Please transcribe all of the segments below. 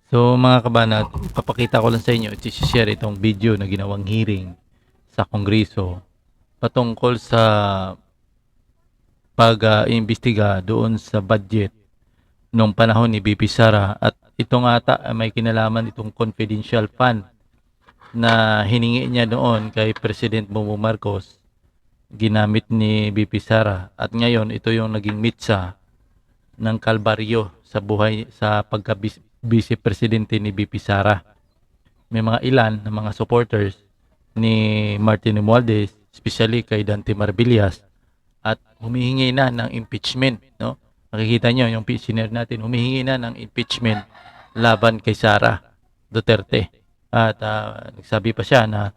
So mga kabanat, papakita ko lang sa inyo, i-share itong video na ginawang hearing sa Kongreso patungkol sa pag-iimbestiga doon sa budget nung panahon ni BP Sara, at ito nga may kinalaman itong confidential fund na hiningi niya noon kay President Bongbong Marcos, ginamit ni BP Sara, at ngayon ito yung naging mitsa ng kalbaryo sa buhay sa pagka-vice presidente ni BP Sara. May mga ilan na mga supporters ni Martin Romualdez, especially kay Dante Marbillas, at humihingi na ng impeachment, no? Nakikita nyo yung senior natin, humihingi na ng impeachment laban kay Sara Duterte. At nagsabi pa siya na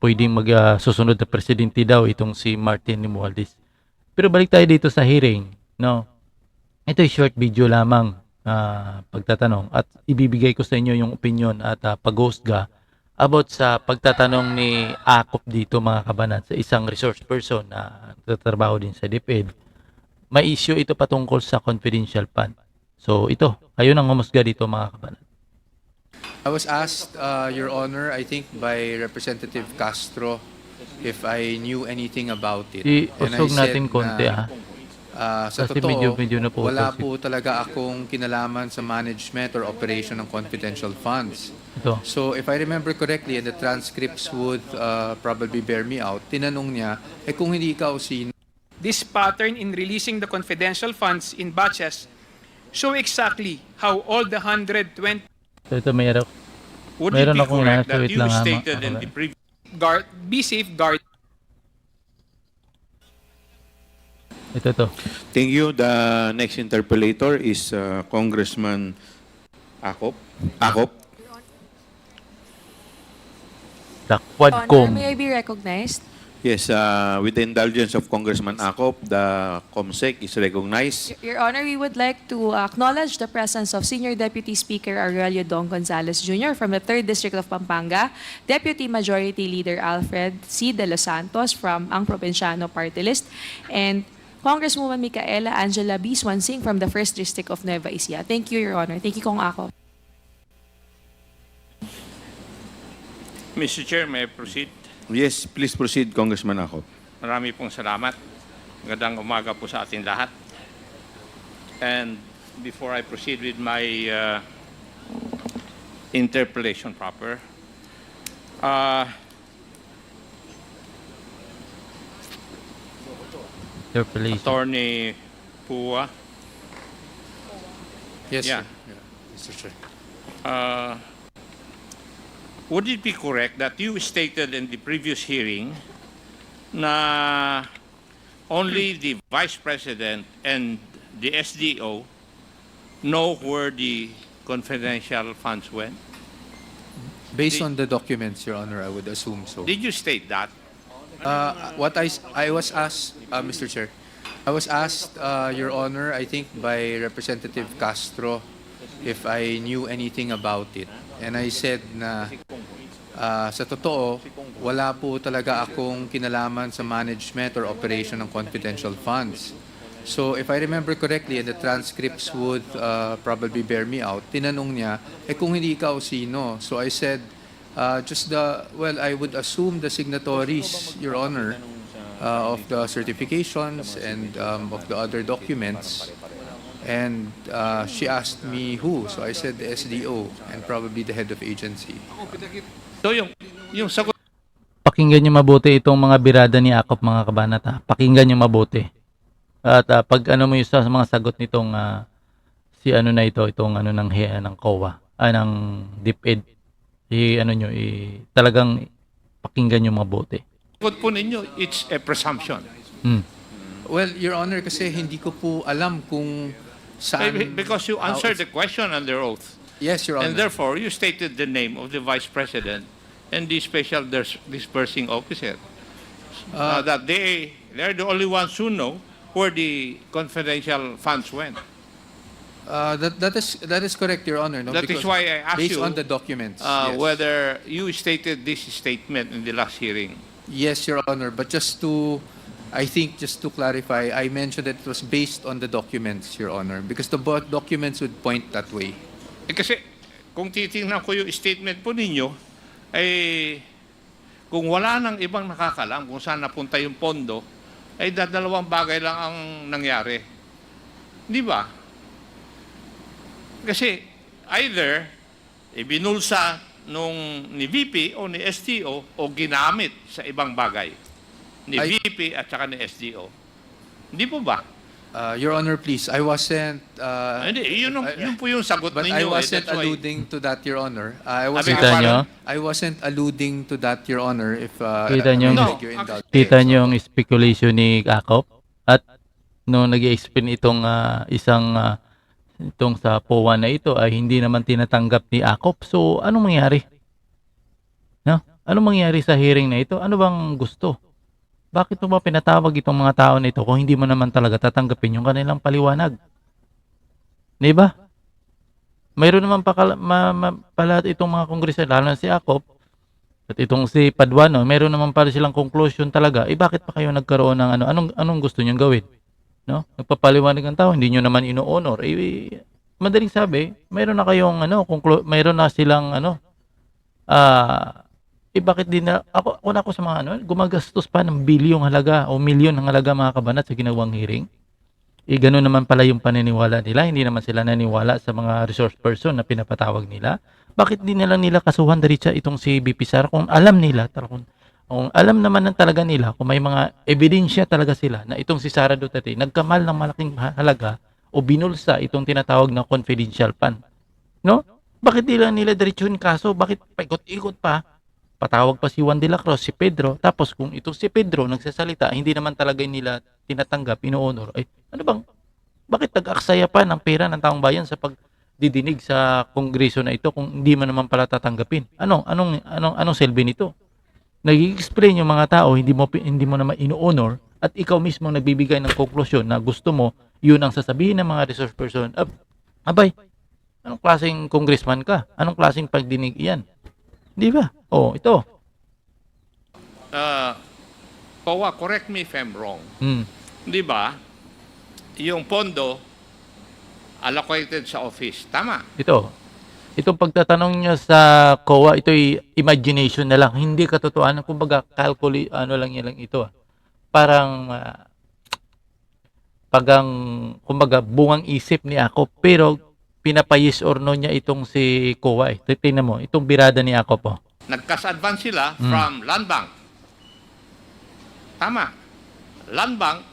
pwedeng susunod na presidente daw itong si Martin Romualdez. Pero balik tayo dito sa hearing, no? Ito ay short video lamang, pagtatanong, at ibibigay ko sa inyo yung opinion at pag-hostga about sa pagtatanong ni Akop dito, mga kabanat, sa isang resource person na nagtatrabaho din sa DepEd. May issue ito patungkol sa confidential fund. So ito, kayo nang humusga dito, mga kabanat. I was asked, Your Honor, I think by Representative Castro, if I knew anything about it. I-usog natin konti, sa kasi totoo, medyo na po wala ito. po talaga akong kinalaman sa management or operation ng confidential funds. Ito. So if I remember correctly, and the transcripts would probably bear me out, tinanong niya, kung hindi ikaw sino? This pattern in releasing the confidential funds in batches show exactly how all the 120 So ito mayroon. Would Meron it be akong correct nasa, that wait you lang, stated in the previous be safeguarded? Ito. Thank you. The next interpellator is Congressman Akop. The Honor, Quadcom. may I be recognized? Yes, with the indulgence of Congressman Akop, the COMSEC is recognized. Your Honor, we would like to acknowledge the presence of Senior Deputy Speaker Aurelio Dong Gonzales Jr. from the 3rd District of Pampanga, Deputy Majority Leader Alfred C. De Los Santos from Ang Provinciano Party List, and Congresswoman Micaela Angela B. Swansing from the 1st District of Nueva Ecija. Thank you, Your Honor. Thank you, Kong Ako. Mr. Chair, may I proceed? Yes, please proceed, Congressman Akop. Marami pong salamat. Magandang umaga po sa ating lahat. And before I proceed with my interpellation proper, Interpellation. Attorney Pua, Yes, Yeah. sir. Yeah, Mr. Chair. would it be correct that you stated in the previous hearing na only the Vice President and the SDO know where the confidential funds went? Based on the documents, Your Honor, I would assume so. Did you state that? What I was asked, Mr. Chair, I was asked, Your Honor, I think by Representative Castro, if I knew anything about it. And I said na sa totoo, wala po talaga akong kinalaman sa management or operation ng confidential funds. So if I remember correctly, and the transcripts would probably bear me out, tinanong niya, kung hindi ikaw sino? So I said, I would assume the signatories, Your Honor, of the certifications and of the other documents. And she asked me who, so I said the SDO and probably the head of agency. So yung sagot Pakinggan nyo mabuti itong mga birada ni Akop, mga kabanat. Pakinggan nyo mabuti. At pag ano mo yung sa mga sagot nitong si ano na ito, itong ano ng COA, ng DepEd, talagang pakinggan nyo mabuti. po ninyo, it's a presumption. Well, Your Honor, kasi hindi ko po alam kung saan... Because you how answered it's- the question under oath. Yes, Your Honor. And therefore, you stated the name of the Vice President and the special dispersing officer. That they're the only ones who know where the confidential funds went. That is correct, Your Honor. No? That is Because why I asked based you on the documents. Yes. whether you stated this statement in the last hearing. Yes, Your Honor. But just to clarify, I mentioned that it was based on the documents, Your Honor, because the documents would point that way. Kasi kung titingnan ko yung statement po ninyo, ay kung wala nang ibang nakakalam kung saan napunta yung pondo, ay dadalawang bagay lang ang nangyari. Di ba? Kasi either ibinulsa nung ni VP o ni SDO o ginamit sa ibang bagay ni VP at saka ni SDO. Hindi po ba? Your Honor, please, I wasn't... Hindi, yun po yung sagot But I ninyo. wasn't That's why- alluding to that, Your Honor. Kita nyo? I wasn't alluding to that, Your Honor, if Kita nyo? I No, beg your indulgence. Kita nyo yung speculation ni Akop? At nung nag-explain itong itong sa POA na ito ay hindi naman tinatanggap ni Akop. So, anong mangyari? No? Anong mangyari sa hearing na ito? Ano bang gusto? Bakit mo ba pinatawag itong mga tao na ito kung hindi mo naman talaga tatanggapin yung kanilang paliwanag? Di ba? Mayroon naman pala itong mga kongresal, lalo na si Akop, at itong si Paduano, mayroon naman pala silang conclusion talaga. Bakit pa kayo nagkaroon ng anong gusto niyong gawin? No? Nagpapaliwanag ang tao, hindi niyo naman ino-honor. Madaling sabi, mayroon na kayong mayroon na silang bakit din na ako sa mga gumagastos pa ng bilyong halaga o milyon ng halaga mga kabanat sa ginawang hearing. Gano'n naman pala yung paniniwala nila. Hindi naman sila naniwala sa mga resource person na pinapatawag nila. Bakit di na lang nila kasuhan diretsa itong si BP Sara kung alam nila, kung alam naman ng talaga nila, kung may mga ebidensya talaga sila na itong si Sara Duterte nagkamal ng malaking halaga o binulsa itong tinatawag na confidential fund. No? Bakit di lang nila diretsuhin kaso? Bakit paikot-ikot pa? Patawag pa si Juan de la Cruz, si Pedro. Tapos kung itong si Pedro nagsasalita, hindi naman talaga nila tinatanggap, ino-honor. Ay, bakit nag-aksaya pa ng pera ng taong bayan sa pagdidinig sa kongreso na ito kung hindi man naman pala tatanggapin? Anong silbi nito? Nag-explain yung mga tao, hindi mo naman ino-honor at ikaw mismo nagbibigay ng konklusyon na gusto mo, yun ang sasabihin ng mga resource person. Abay, anong klaseng congressman ka? Anong klaseng pagdinig iyan? Di ba? Ito. Pawa, correct me if I'm wrong. Hmm. Di ba? Yung pondo allocated sa office. Tama. Itong pagtatanong niya sa COA, ito'y imagination na lang, hindi katotohanan. Kumbaga, lang ito. Parang, kumbaga, bungang isip ni ako. Pero, pinapayis or no niya itong si COA. Tingnan mo, itong birada ni ako po. Nag-cash advance sila from Land Bank. Tama. Land Bank,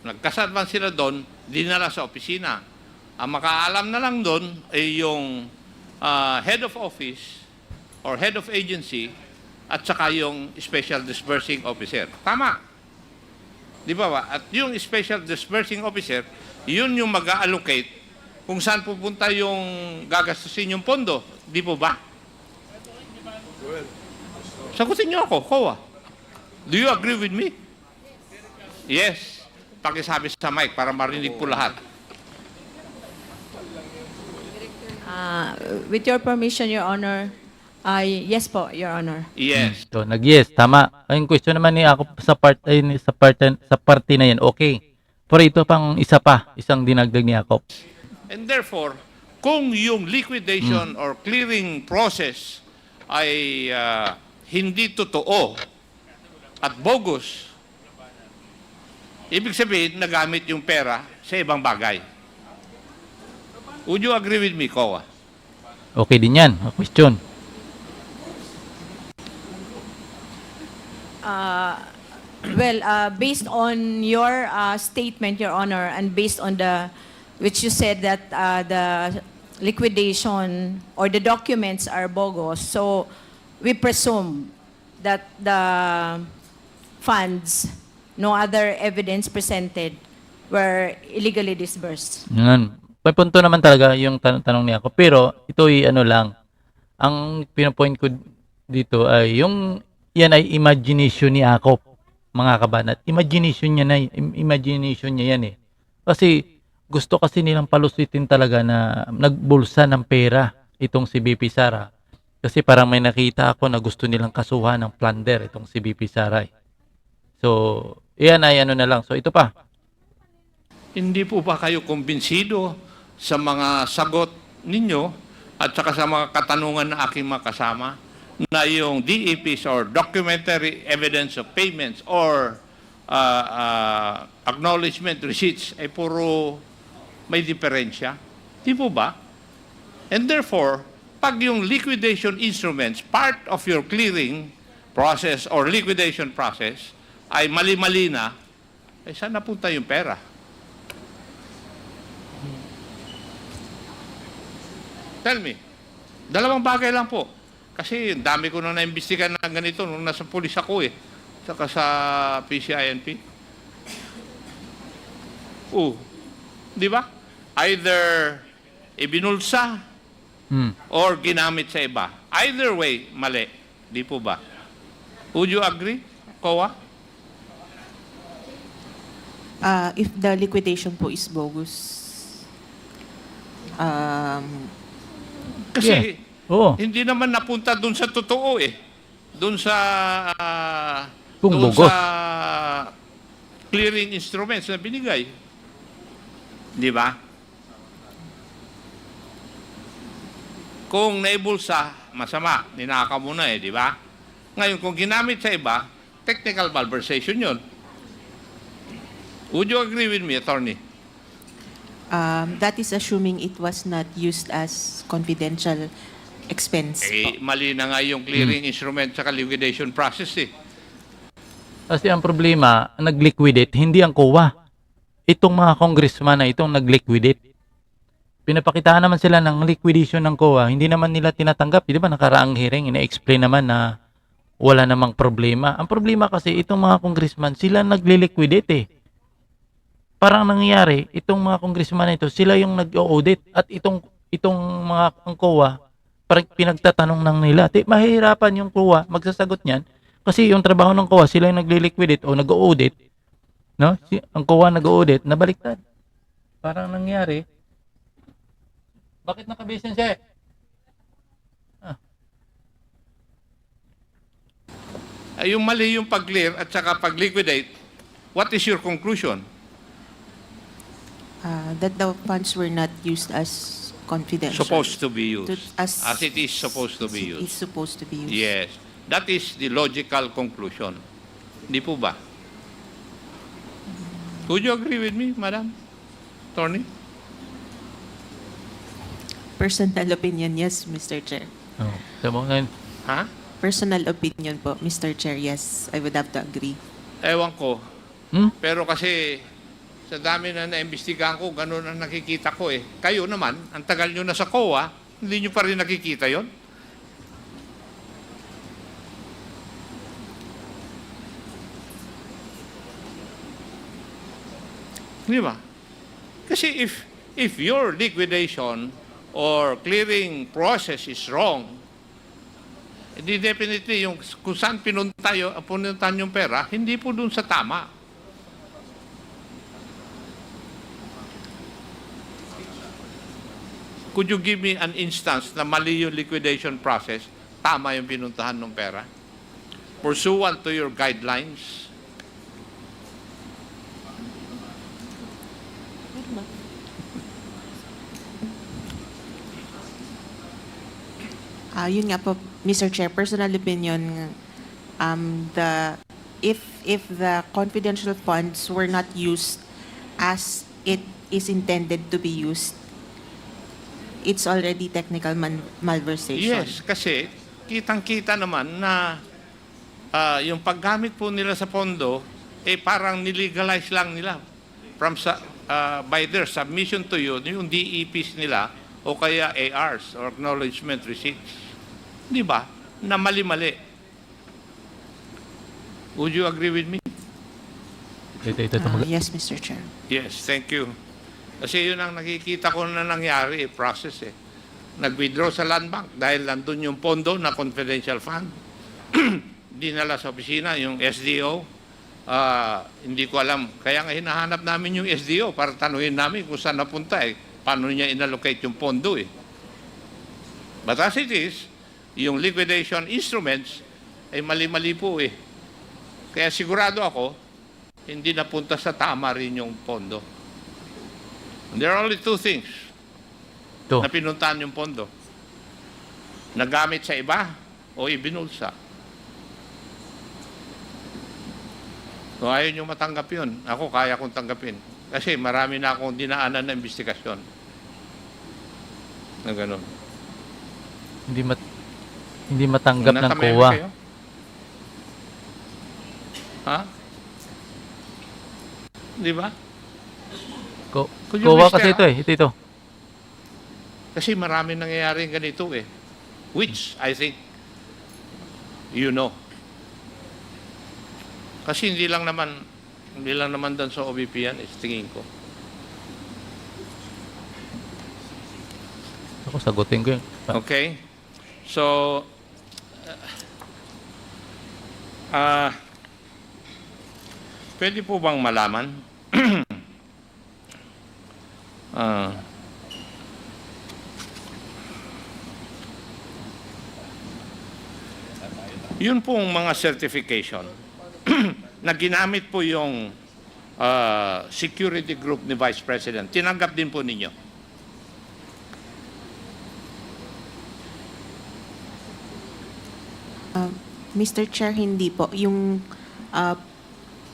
nag-cash advance sila doon, dinala sa opisina. Ang makaalam na lang doon ay yung head of office or head of agency at saka yung special disbursing officer. Tama. Di ba ba? At yung special disbursing officer, yun yung mag-allocate kung saan pupunta yung gagastusin yung pondo. Di po ba? Sagutin niyo ako, COA. Do you agree with me? Yes. Pakisabi sa mic para marinig po lahat. With your permission, Your Honor, yes po, Your Honor. Yes. So, nag-yes, tama. Ang question naman ni ako sa parte na yan, okay. Pero ito pang isang dinagdag ni Akop. And therefore, kung yung liquidation or clearing process ay hindi totoo at bogus, ibig sabihin, nagamit yung pera sa ibang bagay. Would you agree with me, COA? Okay din yan. Question. Based on your statement, Your Honor, and based on which you said that the liquidation or the documents are bogus, so we presume that the funds, no other evidence presented, were illegally disbursed. Yan. May punto naman talaga yung tanong niya ako. Pero ito'y lang. Ang pinapoint ko dito ay yan ay imagination ni Akop, mga kabanat. Imagination niya yan eh. Kasi gusto kasi nilang palusitin talaga na nagbulsa ng pera itong si BP Sara. Kasi parang may nakita ako na gusto nilang kasuhan ng plunder itong si BP Sara. So, yan ay na lang. So, ito pa. Hindi po ba kayo kumbinsido sa mga sagot ninyo at saka sa mga katanungan na aking mga kasama na yung DEPs or documentary evidence of payments or acknowledgement receipts ay puro may diferensya. Di po ba? And therefore, pag yung liquidation instruments, part of your clearing process or liquidation process, ay mali-mali na, ay saan napunta yung pera? Tell me. Dalawang bagay lang po. Kasi dami ko na naimbestigan na ganito nung nasa pulis ako eh. Saka sa PCINP. Di ba? Either ibinulsa or ginamit sa iba. Either way, mali. Di po ba? Would you agree, COA? If the liquidation po is bogus, Kasi Oo. hindi naman napunta dun sa totoo eh. Dun sa Kung dun bogus. sa clearing instruments na binigay. Di ba? Kung naibulsa, masama, ninakaw mo na eh, di ba? Ngayon, kung ginamit sa iba, technical malversation yun. Would you agree with me, attorney? that is assuming it was not used as confidential expense po. Mali na nga yung clearing instrument sa liquidation process eh. Kasi ang problema, nag-liquidate, hindi ang COA. Itong mga congressman na itong nag-liquidate. Pinapakitaan naman sila ng liquidation ng COA, hindi naman nila tinatanggap. Di ba nakaraang hearing, ina-explain naman na wala namang problema. Ang problema kasi, itong mga congressman, sila nag-liquidate eh. Parang nangyayari, itong mga congressman na ito, sila yung nag-audit. At itong mga ang COA, parang pinagtatanong ng nila. Mahihirapan yung COA, magsasagot niyan. Kasi yung trabaho ng COA, sila yung nagli-liquidate o nag-audit. No? Ang COA nag-audit, nabaliktad. Parang nangyari. Bakit naka-business siya? Ay, yung mali yung pag-clear at saka pag-liquidate, what is your conclusion? That the funds were not used as confidential. Supposed to be used. As As it is supposed to be It's used. supposed to be used. Yes. That is the logical conclusion. Di po ba? Would you agree with me, Madam Attorney? Personal opinion, yes, Mr. Chair. Oh. Tama ngayon. Ha? Personal opinion po, Mr. Chair, yes, I would have to agree. Ewan ko. Hmm? Pero kasi sa dami na naimbestigahan ko, ganun ang nakikita ko eh. Kayo naman, ang tagal nyo na sa COA, hindi nyo pa rin nakikita yon. Di ba? Kasi if your liquidation or clearing process is wrong, hindi definitely yung kung saan pununtan yung pera, hindi po dun sa tama. Could you give me an instance na mali yung liquidation process, tama yung pinuntahan ng pera? Pursuant to your guidelines, Yun nga po, Mr. Chair, personal opinion, if the confidential funds were not used as it is intended to be used, it's already technical malversation. yes, kasi kitang-kita naman na yung paggamit po nila sa pondo, parang nilegalize lang nila by their submission to you, yung DEPs nila, o kaya ARs, or acknowledgement receipts. Di ba? Na mali-mali. Would you agree with me? Yes, Mr. Chair. Yes, thank you. Kasi yun ang nakikita ko na nangyari, process eh. Nag-withdraw sa land bank dahil nandun yung pondo na confidential fund. Dinala sa opisina yung SDO. Hindi ko alam. Kaya nga hinahanap namin yung SDO para tanuhin namin kung saan napunta eh. Paano niya inallocate yung pondo eh. But as it is, yung liquidation instruments ay mali-mali po eh. Kaya sigurado ako, hindi napunta sa tama rin yung pondo. And there are only two things Ito. na pinuntahan yung pondo. nagamit sa iba o ibinulsa. So ayaw nyo matanggap yun. Ako kaya kong tanggapin. Kasi marami na akong dinaanan na investigasyon. Na gano'n. Hindi matanggap ng Natameme COA. kayo? Ha? Di ba? Could you COA please kasi tell? ito. Kasi marami nangyayaring ganito eh. Which, I think, you know. Kasi hindi lang naman doon sa OVP yan, tingin ko. Ako, sagutin ko yun. Okay? So, pwede po bang malaman? Yun pong mga certification na ginamit po yung security group ni Vice President. Tinanggap din po ninyo. Mr. Chair, hindi po. Yung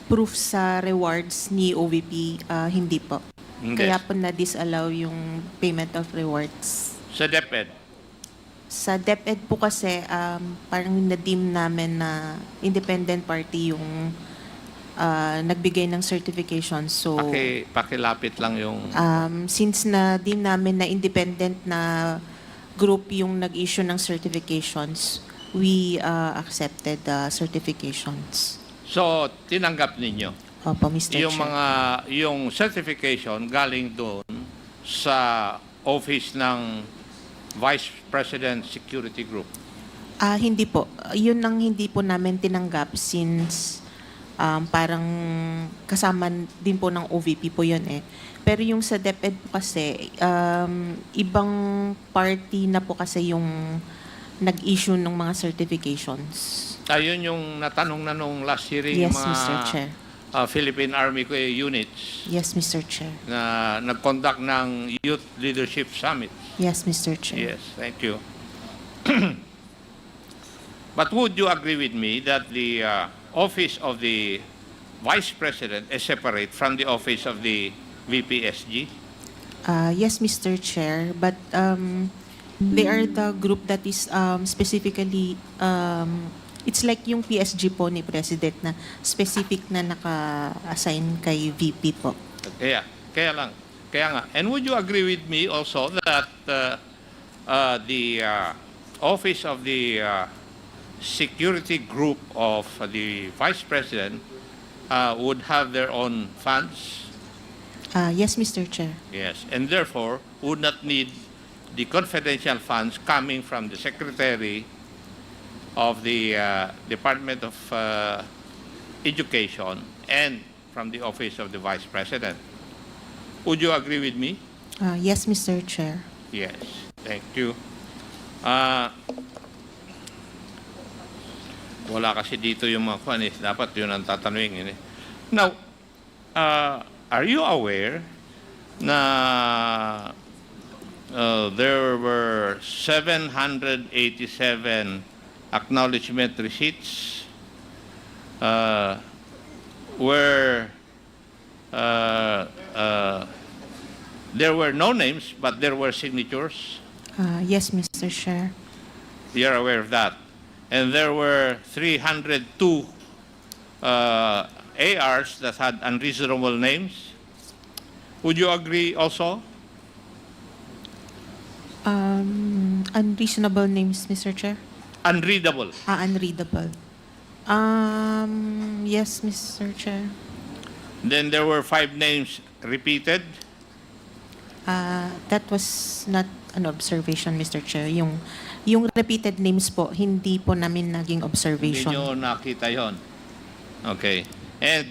proof sa rewards ni OVP, hindi po. Hindi. Kaya po na-disallow yung payment of rewards. Sa DepEd. Sa DepEd po kasi, parang na-deem namin na independent party yung nagbigay ng certification. So, Pakilapit lang yung... since na-deem namin na independent na group yung nag-issue ng certifications, we accepted the certifications. So, tinanggap ninyo. Opo, Mr. Yung Chair. yung certification galing doon sa office ng Vice President Security Group. Hindi po. Yun ang hindi po namin tinanggap since parang kasama din po ng OVP po yun eh. Pero yung sa DepEd po kasi, ibang party na po kasi yung nag-issue ng mga certifications. Ayun yung natanong na nung last hearing Yes, yung mga Mr. Chair. Philippine Army units Yes, Mr. Chair. na nag-conduct ng Youth Leadership Summit. Yes, Mr. Chair. Yes, thank you. But would you agree with me that the office of the Vice President is separate from the office of the VPSG? Yes, Mr. Chair. But they are the group that is specifically, it's like yung PSG po ni President na specific na naka-assign kay VP po. Kaya nga. And would you agree with me also that the office of the security group of the Vice President would have their own funds? Yes, Mr. Chair. Yes, and therefore would not need the confidential funds coming from the Secretary of the Department of Education and from the Office of the Vice President. Would you agree with me? Yes, Mr. Chair. Yes, thank you. Wala kasi dito yung mga kwan eh. Dapat yun ang tatanungin eh. Now, are you aware na there were 787 acknowledgement receipts where there were no names but there were signatures? Yes, Mr. Chair. You're aware of that. And there were 302 ARs that had unreasonable names. Would you agree also? Unreasonable names, Mr. Chair. Unreadable. Unreadable. Yes, Mr. Chair. Then there were 5 names repeated. That was not an observation, Mr. Chair. Yung repeated names po, hindi po namin naging Hindi observation. nyo nakita yon. Okay. And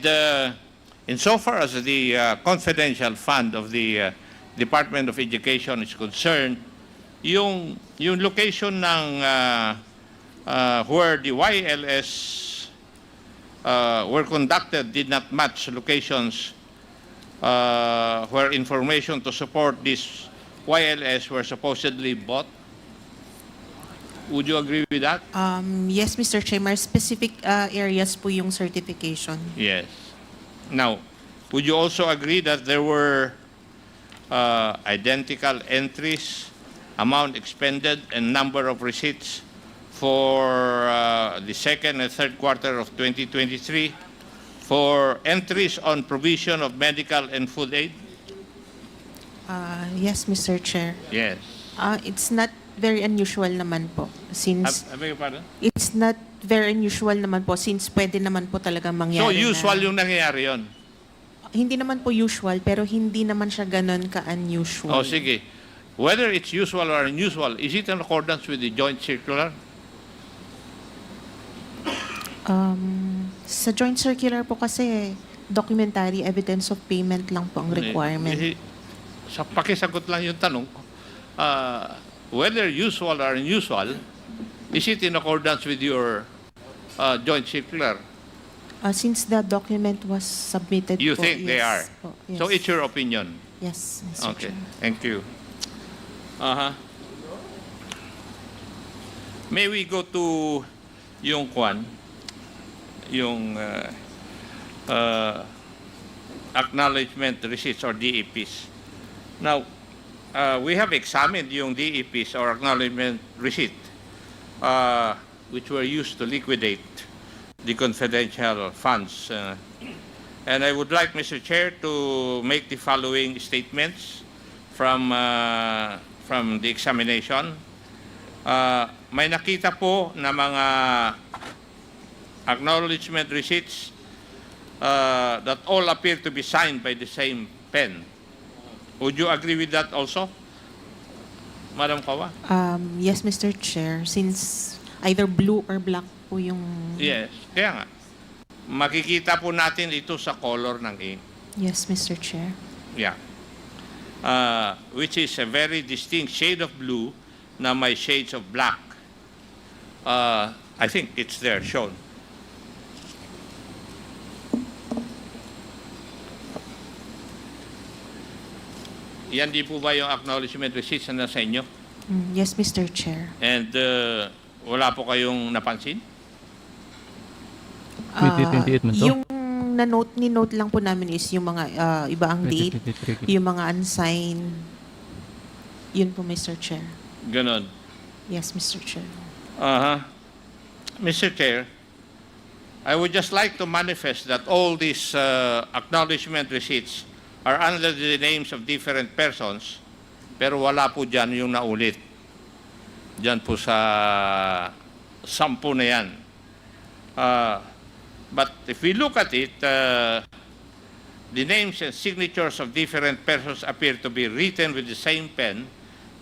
insofar as the confidential fund of the Department of Education is concerned, yung location ng where the YLS were conducted did not match locations where information to support this YLS were supposedly bought. Would you agree with that? Yes, Mr. Chair, may specific areas po yung certification. Yes. Now, would you also agree that there were identical entries, amount expended, and number of receipts for the second and third quarter of 2023 for entries on provision of medical and food aid? Yes, Mr. Chair. Yes. It's not very unusual naman po since I beg your pardon? it's not very unusual naman po since pwede naman po talaga mangyari So usual na, yung nangyayari yun? hindi naman po usual pero hindi naman siya ganun ka-unusual. Oh, sige. Whether it's usual or unusual, is it in accordance with the joint circular? Sa joint circular po kasi documentary evidence of payment lang po ang requirement. Sa pakisagot lang yung tanong, whether usual or unusual, is it in accordance with your joint circular? Since the document was submitted You po, think they are? yes po, yes. So it's your opinion? Yes, Mr. Okay, Chair. thank you. May we go to yung kwan, yung acknowledgement receipts or DEPs. Now, we have examined yung DEPs or acknowledgement receipt, which were used to liquidate the confidential funds. And I would like, Mr. Chair, to make the following statements from the examination. May nakita po na mga acknowledgement receipts that all appear to be signed by the same pen. Would you agree with that also, Madam Kawa? Yes, Mr. Chair, since either blue or black po yung... Yes, kaya nga. Makikita po natin ito sa color ng ink. Yes, Mr. Chair. Yeah. Which is a very distinct shade of blue na may shades of black. I think it's there shown. Yan di po ba yung acknowledgement receipts na nasa inyo? Yes, Mr. Chair. And wala po kayong napansin? 2028 man to? Yung ni-note lang po namin is yung mga iba ang date, 2023. yung mga unsigned. Yun po, Mr. Chair. Ganon. Yes, Mr. Chair. Mr. Chair, I would just like to manifest that all these acknowledgement receipts are under the names of different persons, pero wala po dyan yung naulit. Dyan po sa 10 na yan. But if we look at it, the names and signatures of different persons appear to be written with the same pen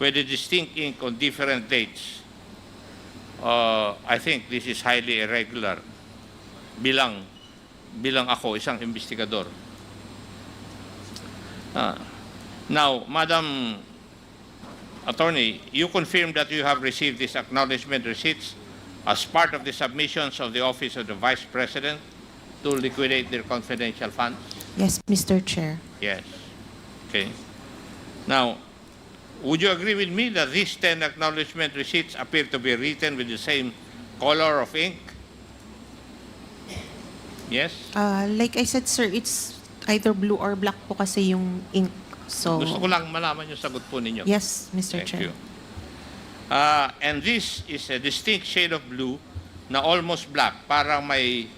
with a distinct ink on different dates. I think this is highly irregular. Bilang ako, isang investigador. Now, Madam Attorney, you confirm that you have received these acknowledgement receipts as part of the submissions of the Office of the Vice President to liquidate their confidential funds? Yes, Mr. Chair. Yes. Okay. Now, would you agree with me that these 10 acknowledgement receipts appear to be written with the same color of ink? Yes? Like I said, sir, it's either blue or black po kasi yung ink. So, Gusto ko lang malaman yung sagot po ninyo. yes, Mr. Thank Chair. you. And this is a distinct shade of blue na almost black. Parang may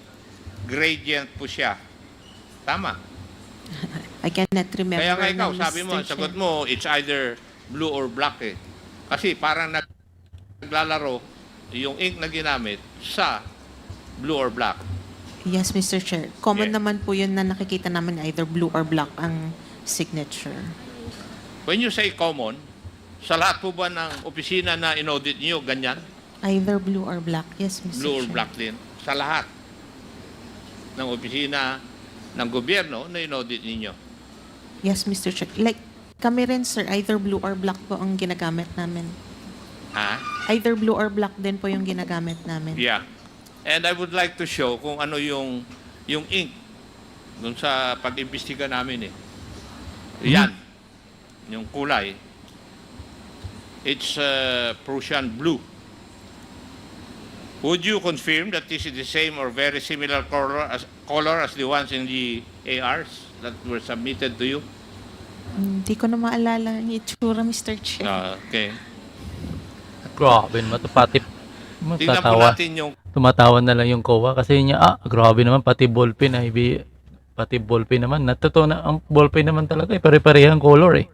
gradient po siya. Tama. I cannot remember. Kaya nga ikaw, ng sabi mo, Mr. ang sagot Chair. mo, it's either blue or black eh. Kasi parang naglalaro yung ink na ginamit sa blue or black. Yes, Mr. Chair. Common Yeah. naman po yun na nakikita namin either blue or black ang signature. When you say common, sa lahat po ba ng opisina na inaudit niyo, ganyan? Either blue or black. Yes, Mr. Blue or Chair. black din? Sa lahat ng opisina ng gobyerno na inaudit ninyo? Yes, Mr. Chair. Like, kami rin, sir, either blue or black po ang ginagamit namin. Ha? Either blue or black din po yung ginagamit namin. Yeah. And I would like to show kung ano yung ink dun sa pag-imbestiga namin eh. Yan. Yung kulay. It's Prussian blue. Would you confirm that this is the same or very similar color as the ones in the ARs that were submitted to you? Hindi ko na maalala ang itsura, Mr. Chair. Okay. Grabe naman ito, pati Tingnan po tatawa. natin yung Tumatawa na lang yung COA kasi niya, grabe naman, pati ballpen ay pati ballpen naman. Natuto na, ang ballpen naman talaga, pare-parehang color eh.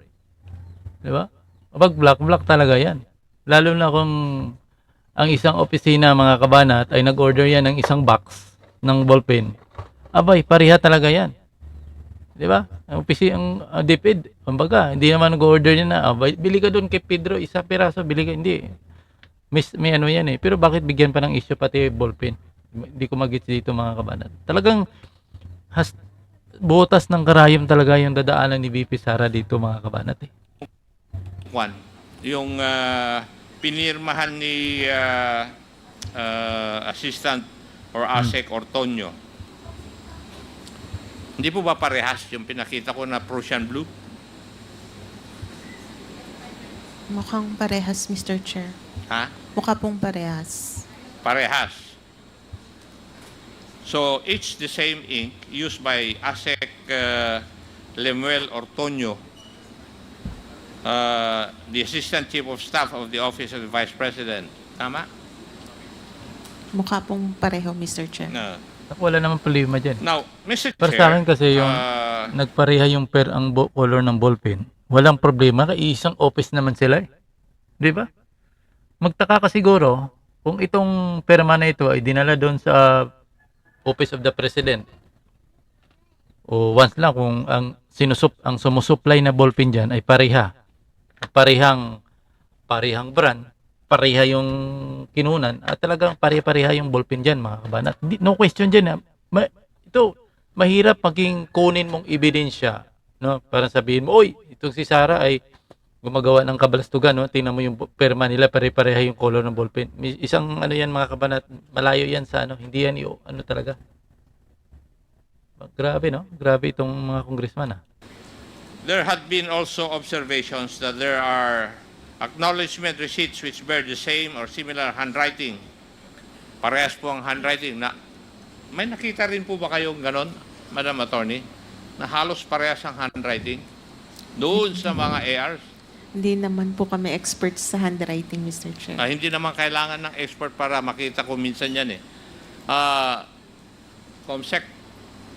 Di ba? Pag black talaga yan. Lalo na kung ang isang opisina, mga kabanat, ay nag-order yan ng isang box ng ballpen. Abay, pareha talaga yan. Di ba? Ang DepEd, kumbaga, hindi naman nag-order niya na, abay, bili ka doon kay Pedro, isa piraso, bili ka, hindi. May ano yan eh. Pero bakit bigyan pa ng issue pati ballpen? Hindi ko magets dito, mga kabanat. Talagang butas ng karayom talaga yung dadaanan ni VP Sara dito, mga kabanat eh. one. Yung pinirmahan ni Assistant or ASEC Ortonio. Hindi po ba parehas yung pinakita ko na Prussian blue? Mukhang parehas, Mr. Chair. Ha? Mukha pong parehas. Parehas. So, it's the same ink used by ASEC Lemuel Ortonio, the Assistant Chief of Staff of the Office of the Vice President. Tama? Mukha pong pareho, Mr. Chair. No. Wala naman problema dyan. Now, Mr. Para Chair, sa akin kasi yung nagpareha yung color ng ballpen, walang problema, isang office naman sila eh. Di ba? Magtaka ka siguro kung itong perma na ito ay dinala doon sa Office of the President. O once lang kung ang sumusupply na ballpen dyan ay pareha. Parehang brand, pareha yung kinunan at talagang pare-pareha yung ballpen dyan, mga kabanat. No question dyan. Ito, mahirap maging kunin mong ebidensya, no? Para sabihin mo, oy, itong si Sara ay gumagawa ng kabalastugan, no? Tingnan mo yung perma nila, pare-pareha yung color ng ballpen. Isang ano yan, mga kabanat, malayo yan sa ano, hindi yan ano talaga. Grabe, no? Grabe itong mga congressman, ah. there had been also observations that there are acknowledgement receipts which bear the same or similar handwriting. Parehas po ang handwriting. May nakita rin po ba kayong ganon, Madam Attorney, na halos parehas ang handwriting doon sa mga ARs? Hindi naman po kami experts sa handwriting, Mr. Chair. Hindi naman kailangan ng expert para makita ko minsan yan eh. Comsec,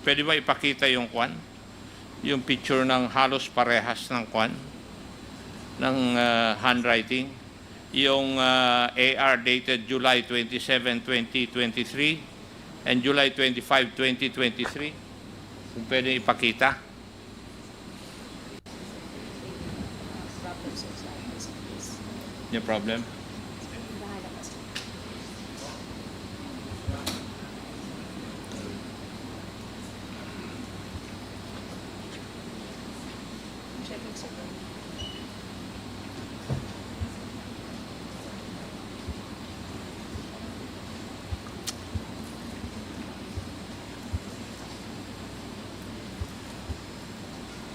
pwede ba ipakita yung kwan? Yung picture ng halos parehas ng kwan? Ng handwriting? Yung AR dated July 27, 2023 and July 25, 2023. Kung pwede ipakita. No problem.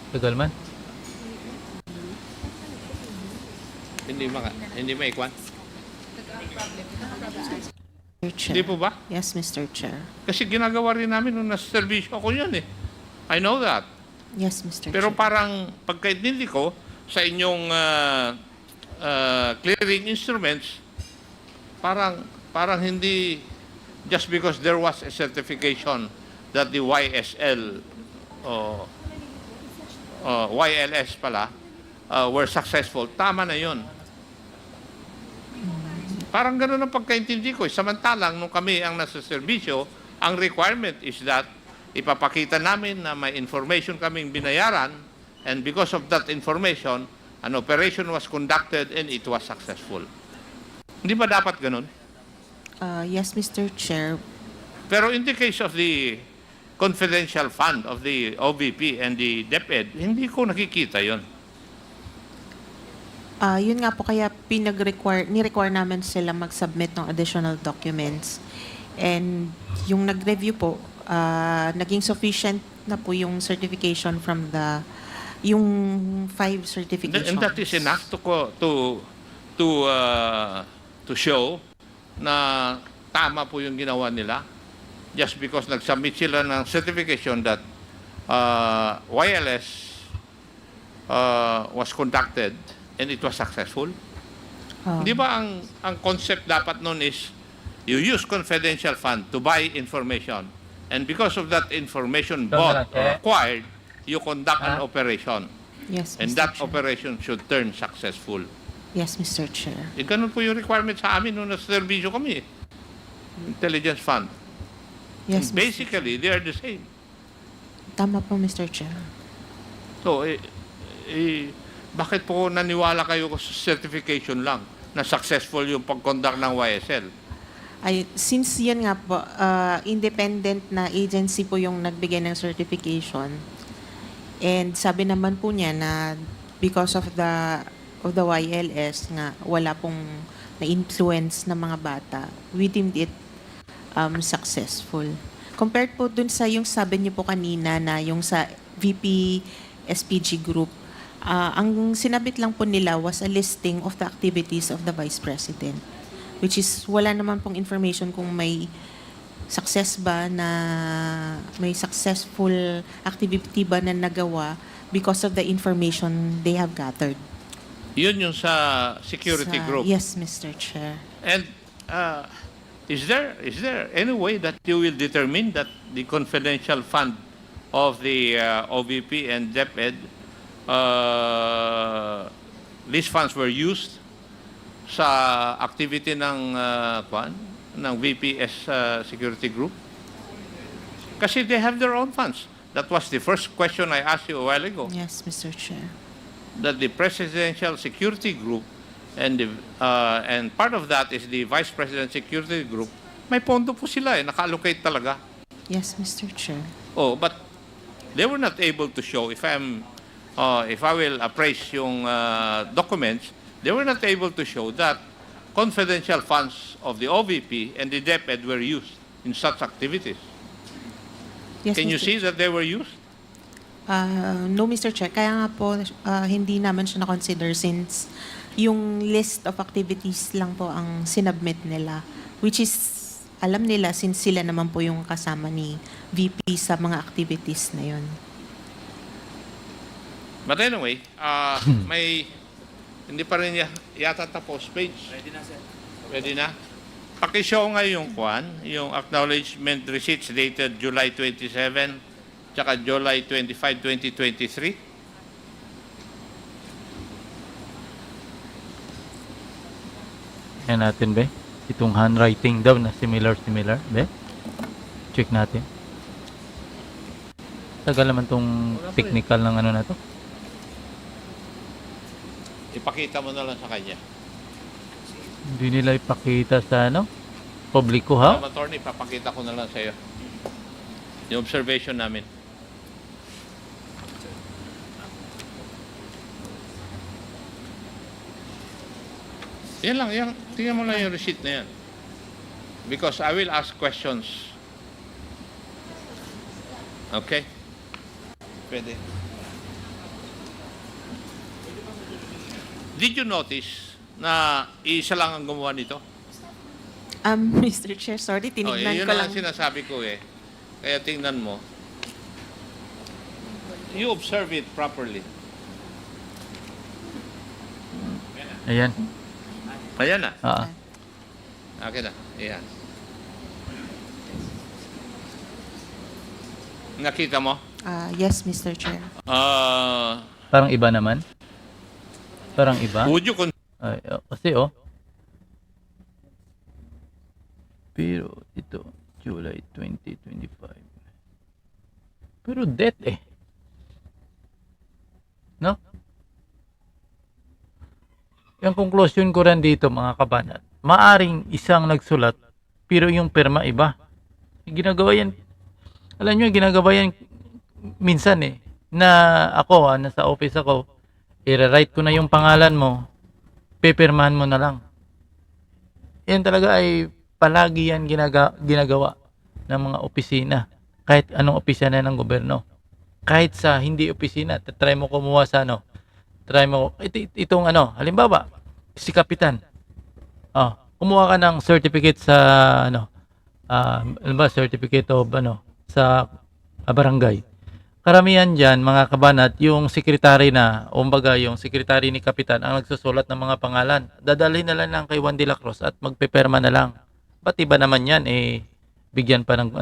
Tagal man. Hindi maikwan? Mr. Chair. Hindi po ba? Yes, Mr. Chair. Kasi ginagawa rin namin nung nasa servisyo ako yun eh. I know that. Yes, Mr. Pero Chair. parang pagkaintindi ko sa inyong clearing instruments, parang hindi, just because there was a certification that the YSL YLS pala were successful, tama na yun. Parang gano'n ang pagkaintindi ko. Samantalang nung kami ang nasa serbisyo, ang requirement is that ipapakita namin na may information kaming binayaran, and because of that information, an operation was conducted and it was successful. Hindi ba dapat gano'n? Yes, Mr. Chair. Pero in the case of the confidential fund of the OVP and the DepEd, hindi ko nakikita yon. Yun nga po kaya ni-require namin sila mag-submit ng additional documents. And yung nag-review po, naging sufficient na po yung certification from yung 5 certifications. And that is enough to show na tama po yung ginawa nila just because nag-submit sila ng certification that YLS was conducted and it was successful. Di ba ang concept dapat nun is you use confidential fund to buy information, and because of that information bought or acquired, you conduct an operation, Yes, and Mr. that Chair. operation should turn successful. Yes, Mr. Chair. Ganun po yung requirement sa amin nung nasa serbisyo kami. Intelligence fund. Yes, Mr. Basically, they are the same. Tama po, Mr. Chair. So, bakit po naniwala kayo sa certification lang na successful yung pag-conduct ng YSL? Since yan nga po, independent na agency po yung nagbigay ng certification, and sabi naman po niya na because of the YLS nga wala pong na-influence ng mga bata, we deemed it successful. Compared po dun sa yung sabi niyo po kanina na yung sa VP SPG group, ang sinabit lang po nila was a listing of the activities of the Vice President, which is wala naman pong information kung may success ba na may successful activity ba na nagawa because of the information they have gathered. Yun yung sa security group. Yes, Mr. Chair. And is there any way that you will determine that the confidential fund of the OVP and DepEd, these funds were used sa activity ng ng VPS security group? Kasi they have their own funds. That was the first question I asked you a while ago. Yes, Mr. Chair. That the presidential security group and part of that is the vice president security group, may pondo po sila naka-allocate talaga. Yes, Mr. Chair. Oh, but they were not able to show, if I will appraise yung documents, they were not able to show that confidential funds of the OVP and the DepEd were used in such activities. Yes, Can you Mr. see that they were used? No, Mr. Chair. Kaya nga po, hindi naman siya na-consider since yung list of activities lang po ang sinubmit nila, which is, alam nila since sila naman po yung kasama ni VP sa mga activities na yun. But anyway, hindi pa rin yata tapos page. Ready na, sir. Ready na? Pakishow nga yung yung acknowledgement receipts dated July 27 tsaka July 25, 2023. Yan natin, be. Itong handwriting daw na similar, be. Check natin. Tagal naman tong technical ng ano na to. Ipakita mo na lang sa kanya. Hindi nila ipakita sa ano? Publiko, ha? Attorney, papakita ko na lang sa iyo. Yung observation namin. Yan lang, yan. Tingnan mo lang yung receipt na yan. Because I will ask questions. Okay? Pwede. Did you notice na isa lang ang gumawa nito? Mr. Chair, sorry, tinignan yun ko ang lang. sinasabi ko Kaya tingnan mo. You observe it properly. Ayan. Ayan na. Akin na. Ayan. Nakita mo? Yes, Mr. Chair. Parang iba naman. Parang iba. Would you Ay, kasi pero ito, July 2025. Pero death no? Yung conclusion ko rin dito, mga kabanat, maaring isang nagsulat pero yung perma iba. Ginagawa yan, alam nyo, ginagawa yan minsan na ako, nasa office ako, i-write ko na yung pangalan mo, pipirmahan mo na lang. Yan talaga ay palagi yan ginagawa ng mga opisina. Kahit anong opisina ng gobyerno. Kahit sa hindi opisina, try mo kumuha sa try mo, itong halimbawa, si Kapitan. kumuha ka ng certificate sa ano ba, certificate of sa barangay. Karamihan diyan mga kabanat, yung secretary na, o kumbaga yung secretary ni kapitan ang nagsusulat ng mga pangalan. Dadalhin na lang kay Juan de la Cruz at magpeperma na lang. Ba't iba naman yan bigyan pa ng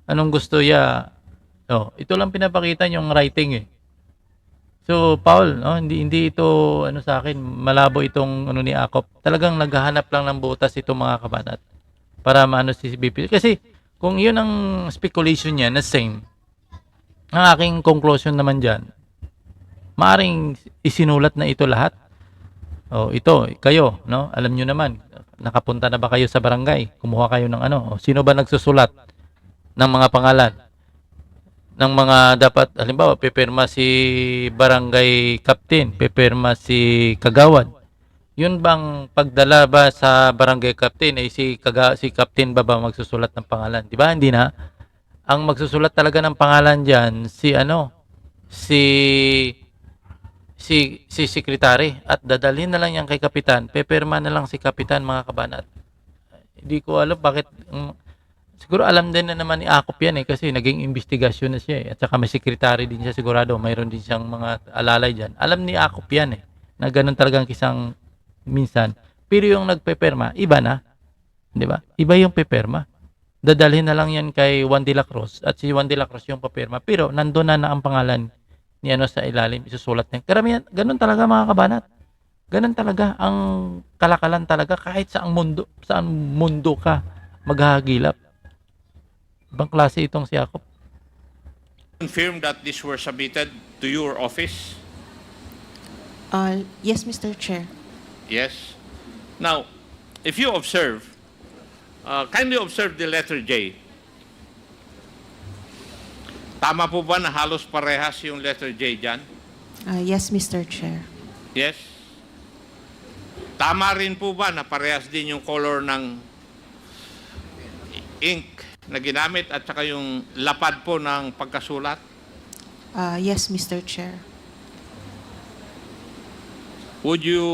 anong gusto ya? Ito lang pinapakita yung writing So, Paul, hindi ito sa akin, malabo itong ni Akop. Talagang naghahanap lang ng butas itong mga kabanat para maano si BP. Kasi kung yun ang speculation niya na same, ang aking conclusion naman diyan, maaring isinulat na ito lahat. Ito, kayo, alam nyo naman, nakapunta na ba kayo sa barangay? Kumuha kayo ng sino ba nagsusulat ng mga pangalan? Ng mga dapat, halimbawa, pipirma si barangay captain, pipirma si kagawad. Yun bang pagdala ba sa barangay captain ay si captain ba magsusulat ng pangalan? Di ba? Hindi na. Ang magsusulat talaga ng pangalan diyan si secretary at dadalhin na lang yan kay kapitan. Pipirma na lang si kapitan mga kabanat. Hindi ko alam bakit siguro alam din na naman ni Akop yan kasi naging investigasyon na siya at saka may secretary din siya sigurado, mayroon din siyang mga alalay diyan. Alam ni Akop yan na ganun talagang kisang minsan. Pero yung nagpepirma, iba na. 'Di ba? Iba yung pepirma. Dadalhin na lang yan kay Juan de la Cruz at si Juan de la Cruz yung papirma. Pero nandoon na ang pangalan ni sa ilalim, isusulat niya. Karamihan, ganun talaga mga kabanat. Ganun talaga ang kalakalan talaga kahit saan mundo ka maghahagilap. Ibang klase itong si Jacob. Confirm that these were submitted to your office? Yes, Mr. Chair. Yes. Now, if you observe, kindly observe the letter J. Tama po ba na halos parehas yung letter J dyan? Yes, Mr. Chair. Yes. Tama rin po ba na parehas din yung color ng ink na ginamit at saka yung lapad po ng pagkasulat? Yes, Mr. Chair. Would you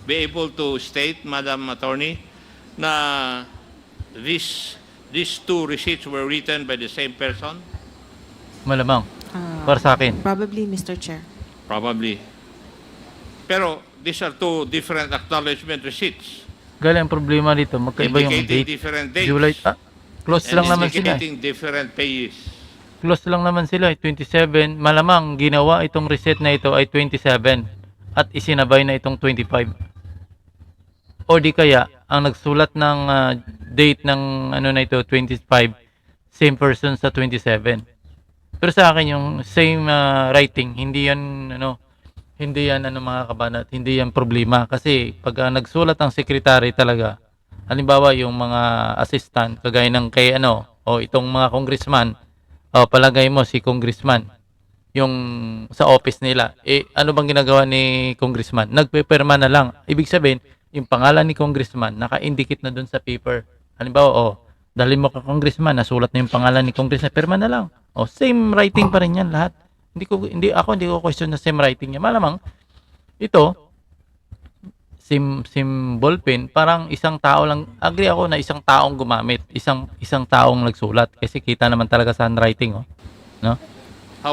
be able to state, Madam Attorney, na these two receipts were written by the same person? Malamang. Para sa akin. Probably, Mr. Chair. Probably. Pero these are two different acknowledgement receipts. Galing ang problema dito, magkaiba yung Indicating date. different dates. July, close and lang naman sila. indicating different pages. Close lang naman sila, 27. Malamang ginawa itong receipt na ito ay 27 at isinabay na itong 25. O di kaya, ang nagsulat ng date ng na ito, 25, same person sa 27. Pero sa akin yung same writing, hindi yan mga kabanat, hindi yan problema kasi pag nagsulat ang secretary talaga, halimbawa yung mga assistant kagaya ng kay itong mga congressman, palagay mo si congressman yung sa office nila, ano bang ginagawa ni congressman? Nagpepirma na lang. Ibig sabihin, yung pangalan ni congressman naka-indicate na doon sa paper. Halimbawa, dali mo ka congressman, nasulat na yung pangalan ni congressman, pirma na lang. Same writing pa rin yan lahat. Hindi ko question na same writing niya. Malamang ito same ballpen, parang isang tao lang. Agree ako na isang taong gumamit, isang taong nagsulat kasi kita naman talaga sa handwriting, no?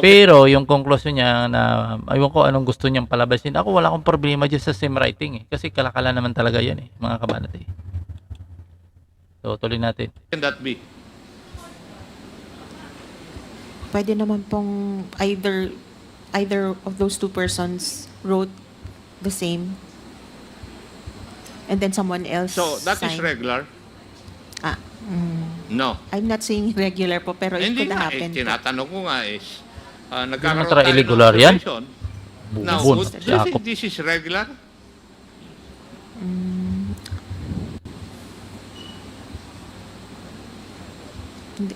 Pero yung conclusion niya na ayun ko anong gusto niyang palabasin. Ako wala akong problema diyan sa same writing kasi kalakala naman talaga 'yan mga kabanat. So tuloy natin. Can that be? Pwede naman pong either of those two persons wrote the same and then someone else So that is signed. regular? Mm, No. I'm not saying regular po, pero it Hindi could nga, happen po. tinatanong ko nga is, nagkakaroon Tara, tayo ng irregular yan? observation. Now, Bubon. do you think this is regular? Hindi.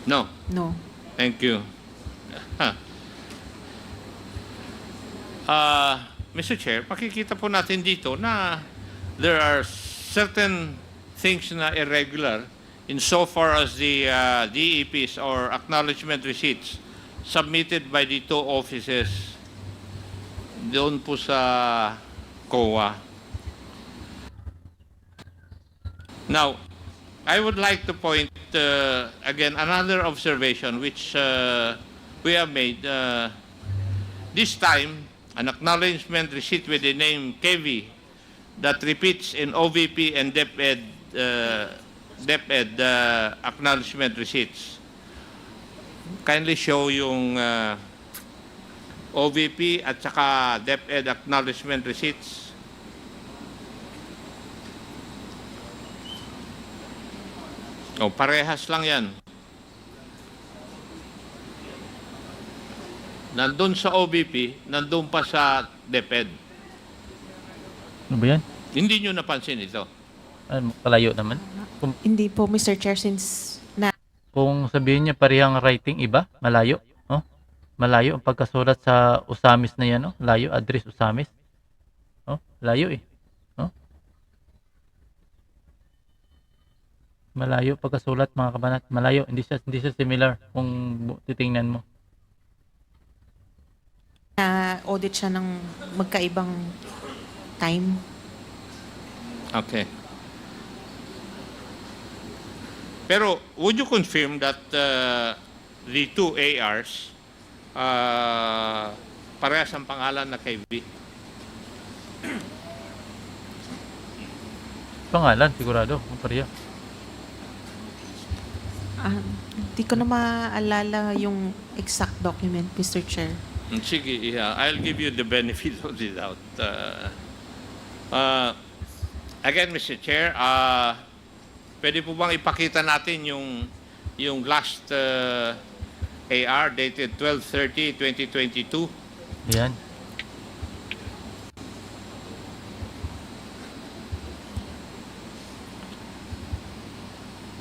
No. No. Thank you. Mr. Chair, makikita po natin dito na there are certain things na irregular insofar as the DEPs or acknowledgement receipts submitted by the two offices Ah, doon po sa COA. Now, I would like to point again another observation which we have made. This time, an acknowledgement receipt with the name KV that repeats in OVP and DepEd acknowledgement receipts. Kindly show yung OVP at saka DepEd acknowledgement receipts. O, parehas lang yan. Nandun sa OVP, nandun pa sa DepEd. Ano ba yan? Hindi nyo napansin ito. Kalayo naman. Hindi po, Mr. Chair, since na Kung sabihin niya parehang writing iba, malayo. Oh? Malayo ang pagkasulat sa Usamis na yan. Oh? Layo, address Usamis. Oh? Layo eh. Oh? Malayo pagkasulat mga kabanat. Malayo. Hindi siya similar kung titingnan mo. audit siya ng magkaibang time. Okay. Pero would you confirm that the two ARs parehas ang pangalan na kay V? Pangalan, sigurado. Ang pareha. Hindi ko na maalala yung exact document, Mr. Chair. Sige, yeah, I'll give you the benefit of the doubt. Again, Mr. Chair, pwede po bang ipakita natin yung last AR dated 12/30/2022? Yan.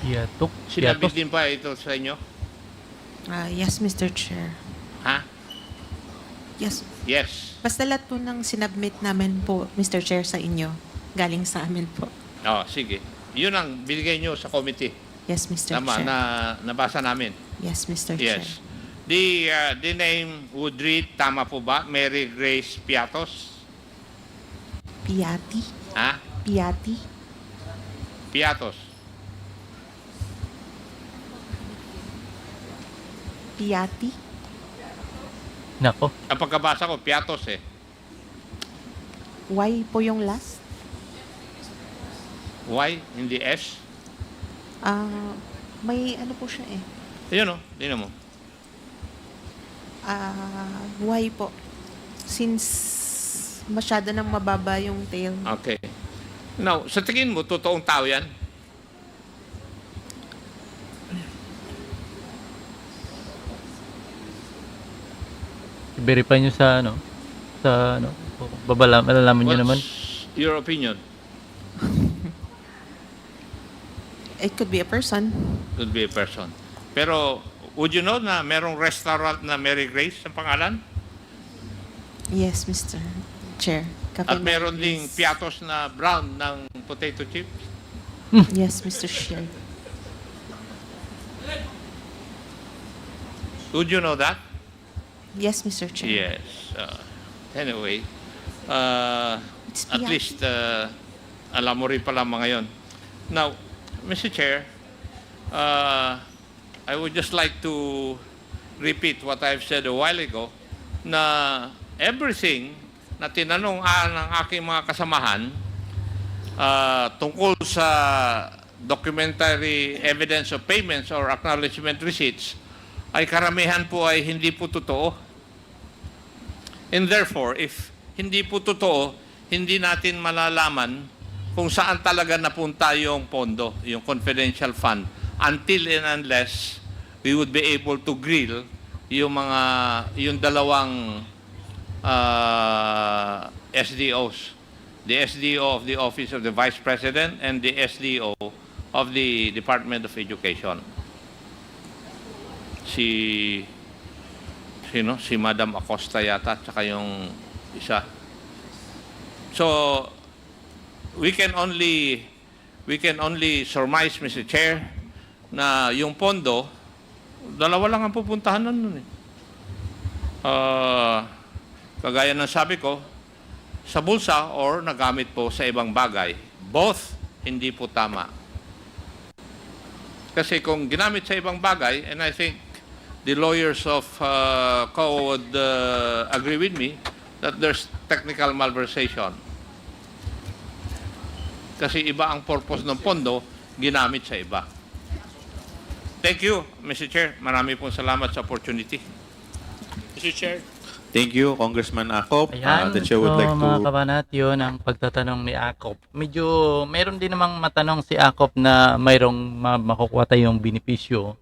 Yatok. Sinabi Yatos. din pa ito sa inyo? Yes, Mr. Chair. Ha? Yes. Yes. Basta lahat po ng sinubmit namin po, Mr. Chair, sa inyo. Galing sa amin po. Oh, sige. Yun ang binigay nyo sa committee. Yes, Mr. Tama, Chair. nabasa namin. Yes, Mr. Chair. Yes. The name would read, tama po ba? Mary Grace Piatos? Piati? Ha? Piati? Piatos. Piati? Nako. Ang pagkabasa ko, Piatos eh. Y po yung last? Y, hindi S. May ano po siya eh. Ayun o, tingnan mo. Y po. Since masyado nang mababa yung tail. Okay. Now, sa tingin mo, totoong tao yan? I-verify nyo sa malalaman nyo naman. What's your opinion? It could be a person. Could be a person. Pero, would you know na merong restaurant na Mary Grace ang pangalan? Yes, Mr. Chair. Cafe At meron Mary ding Grace. Piatos na brown ng potato chips? Yes, Mr. Chair. Would you know that? Yes, Mr. Chair. Yes. Anyway, It's at Piati. least alam mo rin pala mga yon. Now, Mr. Chair, I would just like to repeat what I've said a while ago na everything na tinanong ng aking mga kasamahan tungkol sa documentary evidence of payments or acknowledgement receipts ay karamihan po ay hindi po totoo. And therefore, if hindi po totoo, hindi natin malalaman kung saan talaga napunta yung pondo, yung confidential fund, until and unless we would be able to grill yung dalawang SDOs. The SDO of the Office of the Vice President and the SDO of the Department of Education. Si Madam Acosta yata, tsaka yung isa. So, we can only surmise, Mr. Chair, na yung pondo, dalawa lang ang pupuntahan nun eh. Kagaya ng sabi ko, sa bulsa or nagamit po sa ibang bagay. Both hindi po tama. Kasi kung ginamit sa ibang bagay, and I think the lawyers of COA would agree with me that there's technical malversation. Kasi iba ang purpose ng pondo, ginamit sa iba. Thank you, Mr. Chair. Marami pong salamat sa opportunity. Mr. Chair. Thank you, Congressman Acop. Ayan, The chair would so like mga to... kabanat, yun ang pagtatanong ni Acop. Medyo, mayroon din namang matanong si Acop na mayroong makukuha tayong benepisyo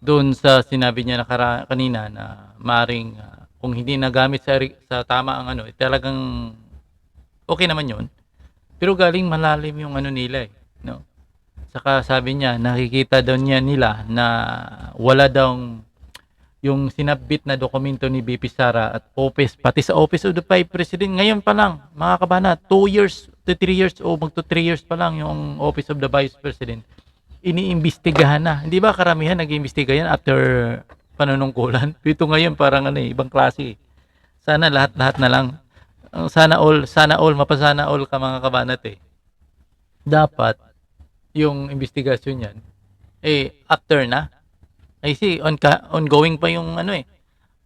doon sa sinabi niya na kanina na maring kung hindi nagamit sa tama ang ano, talagang okay naman yun. Pero galing malalim yung ano nila eh, no? Saka sabi niya, nakikita daw nila na wala daw yung sinabit na dokumento ni BP Sara at office, pati sa Office of the Vice President, ngayon pa lang, mga kabanat, 2 years to 3 years o magto 3 years pa lang yung Office of the Vice President, iniimbestigahan na. Hindi ba karamihan nag-iimbestiga yan after panunungkulan? Ito ngayon parang ano, ibang klase. Sana lahat-lahat na lang. Sana all, mapasana all ka mga kabanat eh. Dapat, yung investigasyon yan, after na, I see, ongoing pa yung ano eh.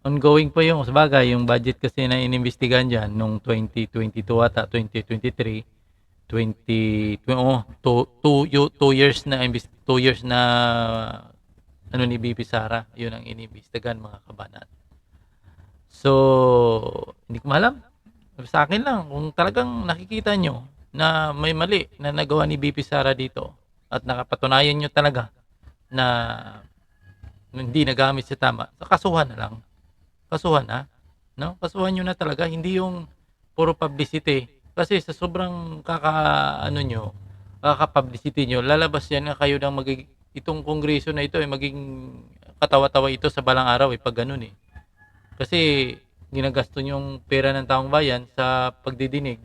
Ongoing pa yung, sabagay, yung budget kasi na inimbestigahan dyan, nung 2022 ata, 2023, 2 years na 2 years na ano ni BP Sara, yun ang inimbestigahan mga kabanat. So, hindi ko malam. Sa akin lang, kung talagang nakikita nyo na may mali na nagawa ni BP Sara dito at nakapatunayan nyo talaga na hindi nagamit sa tama, so kasuhan na lang. Kasuhan na. No? Kasuhan nyo na talaga. Hindi yung puro publicity. Kasi sa sobrang kaka-publicity nyo, lalabas yan na kayo ng itong kongreso na ito ay maging katawa-tawa ito sa balang araw pag ganun eh. Kasi ginagasto nyo yung pera ng taong bayan sa pagdidinig.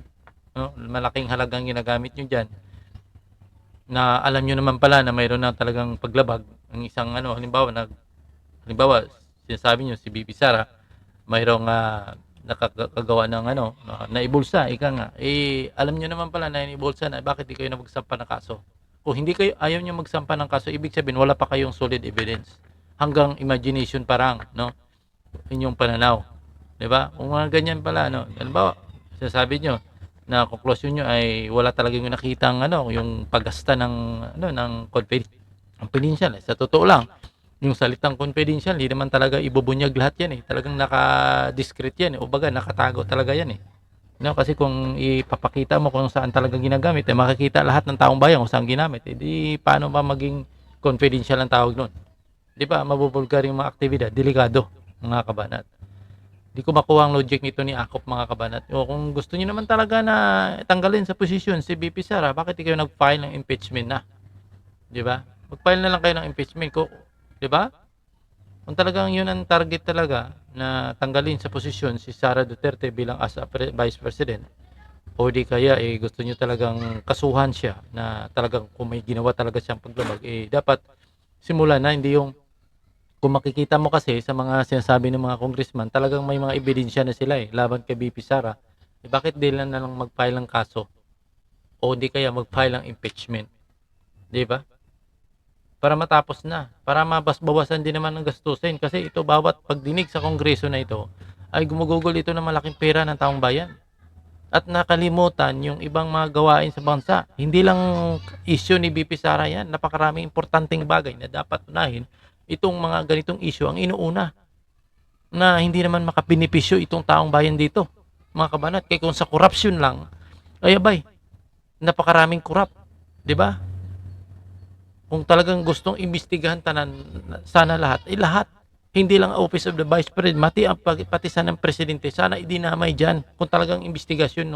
No? Malaking halagang ginagamit nyo dyan. Na alam nyo naman pala na mayroon na talagang paglabag ang isang halimbawa sinasabi nyo si BP Sara mayroong nakakagawa ng naibulsa, alam nyo naman pala na naibulsa na, bakit di kayo na magsampa ng kaso? Kung hindi kayo, ayaw nyo magsampa ng kaso, ibig sabihin wala pa kayong solid evidence, hanggang imagination parang, no? Inyong pananaw, di ba? Kung mga ganyan pala, no? Halimbawa, sinasabi nyo na conclusion nyo ay wala talagang nakitang yung paggasta ng confidential. Sa totoo lang, yung salitang confidential, hindi naman talaga ibubunyag lahat yan eh. Talagang naka-discreet yan eh. O baga, nakatago talaga yan eh. No, kasi kung ipapakita mo kung saan talaga ginagamit, makikita lahat ng taong bayan kung saan ginamit. Di paano ba maging confidential ang tawag nun? Di ba, mabubulgar yung mga aktibidad. Delikado, mga kabanat. Di ko makuha ang logic nito ni Acop, mga kabanat. O kung gusto niyo naman talaga na tanggalin sa posisyon si BP Sara, bakit di kayo nag-file ng impeachment na? Di ba? Mag-file na lang kayo ng impeachment ko. Di ba? Kung talagang yun ang target talaga na tanggalin sa posisyon si Sara Duterte bilang as a Vice President, o di kaya gusto nyo talagang kasuhan siya na talagang kung may ginawa talaga siyang paglabag, dapat simulan na, hindi yung kung makikita mo kasi sa mga sinasabi ng mga congressman, talagang may mga ebidensya na sila laban kay BP Sara. Bakit di lang na lang mag-file ng kaso? O di kaya mag-file ng impeachment? Di ba? Para matapos na, para mabasbawasan din naman ng gastusin, kasi ito bawat pagdinig sa kongreso na ito ay gumugugol ito ng malaking pera ng taong bayan at nakalimutan yung ibang mga gawain sa bansa. Hindi lang issue ni BP Sara yan, napakaraming importanteng bagay na dapat unahin. Itong mga ganitong issue ang inuuna na hindi naman makabinipisyo itong taong bayan dito, mga kabanat. Kaya kung sa corruption lang, ay abay, napakaraming corrupt, di ba? Kung talagang gustong imbestigahan sana lahat, lahat. Hindi lang Office of the Vice President, pati sana ng Presidente, sana idinamay dyan. Kung talagang investigasyon,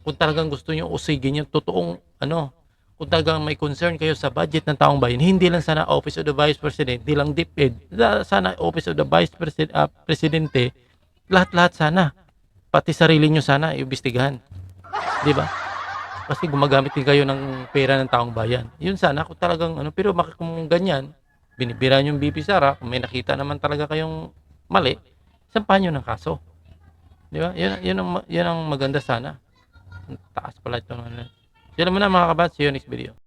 kung talagang gusto nyo usigin yung totoong, kung talagang may concern kayo sa budget ng taong bayan, hindi lang sana Office of the Vice President, hindi lang DepEd, sana Office of the Vice Presidente, lahat-lahat sana. Pati sarili nyo sana iimbestigahan. Di ba? Kasi gumagamit din kayo ng pera ng taong bayan. Yun sana kung talagang pero kung ganyan, binibira yung BP Sara, kung may nakita naman talaga kayong mali, sampahan nyo ng kaso. Di ba? Yun ang maganda sana. Taas pala ito. Yan naman na mga kabat. See you next video.